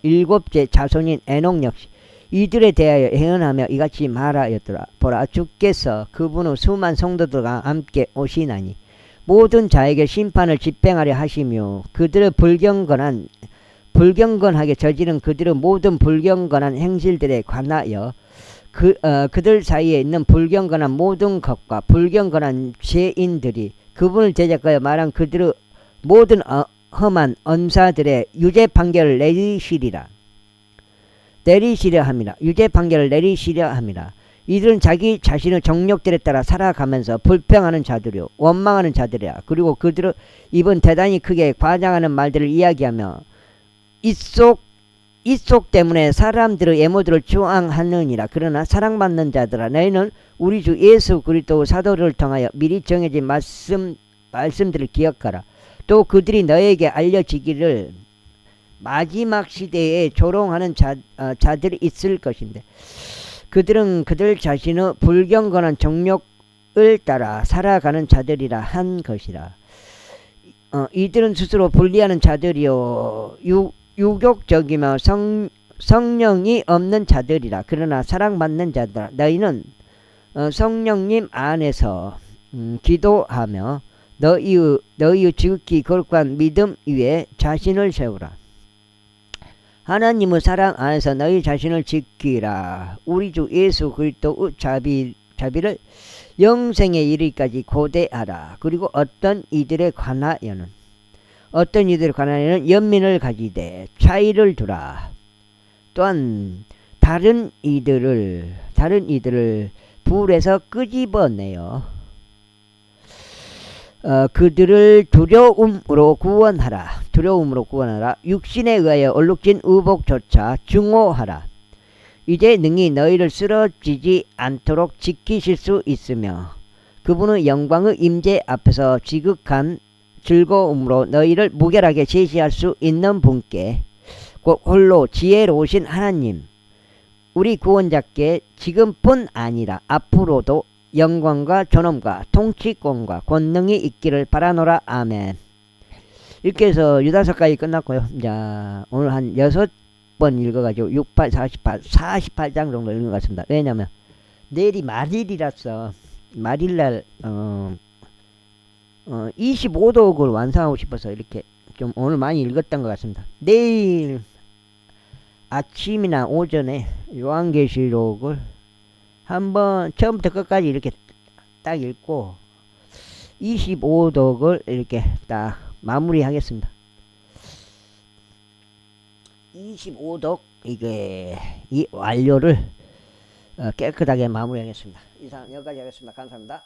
7째 자손인 에녹 역시 이들에 대하여 예언하며 이같이 말하였더라. 보라, 주께서 그분의 수많은 성도들과 함께 오시나니 모든 자에게 심판을 집행하려 하시며 그들의 불경건하게 저지른 그들의 모든 불경건한 행실들에 관하여 그들 사이에 있는 불경건한 모든 것과 불경건한 죄인들이 그분을 대적하여 말한 그들의 모든 험한 언사들의 유죄 판결을 내리시려 함이라. 유죄 판결을 내리시려 함이라. 이들은 자기 자신의 정욕들에 따라 살아가면서 불평하는 자들이요, 원망하는 자들이야. 그리고 그들의 입은 대단히 크게 과장하는 말들을 이야기하며 이속 때문에 사람들의 예모들을 조앙하느니라. 그러나 사랑받는 자들아, 너희는 우리 주 예수 그리스도 사도를 통하여 미리 정해진 말씀들을 기억하라. 또 그들이 너에게 알려지기를 마지막 시대에 조롱하는 자들이 있을 것인데 그들은 그들 자신의 불경건한 정욕을 따라 살아가는 자들이라 한 것이라. 이들은 스스로 분리하는 자들이요 유욕적이며 성령이 없는 자들이라. 그러나 사랑받는 자들아, 너희는 성령님 안에서 기도하며 너희의 지극히 거룩한 믿음 위에 자신을 세우라. 하나님의 사랑 안에서 너희 자신을 지키라. 우리 주 예수 그리스도의 자비를 영생에 이르기까지 고대하라. 그리고 어떤 이들에 관하여는 연민을 가지되 차이를 두라. 또한 다른 이들을 불에서 끄집어내어 그들을 두려움으로 구원하라. 육신에 의하여 얼룩진 의복조차 증오하라. 이제 능히 너희를 쓰러지지 않도록 지키실 수 있으며 그분의 영광의 임재 앞에서 지극한 즐거움으로 너희를 무결하게 제시할 수 있는 분께 곧 홀로 지혜로우신 하나님 우리 구원자께 지금뿐 아니라 앞으로도 영광과 존엄과 통치권과 권능이 있기를 바라노라. 아멘. 이렇게 해서 유다서까지 끝났고요. 자, 오늘 한 6번 읽어가지고 68, 48장 정도 읽은 것 같습니다. 왜냐면 내일이 말일이라서 말일날 25독을 완성하고 싶어서 이렇게 좀 오늘 많이 읽었던 것 같습니다. 내일 아침이나 오전에 요한계시록을 한번 처음부터 끝까지 이렇게 딱 읽고 25독을 이렇게 딱 마무리 하겠습니다. 25독 이 완료를 깨끗하게 마무리 하겠습니다. 이상 여기까지 하겠습니다. 감사합니다.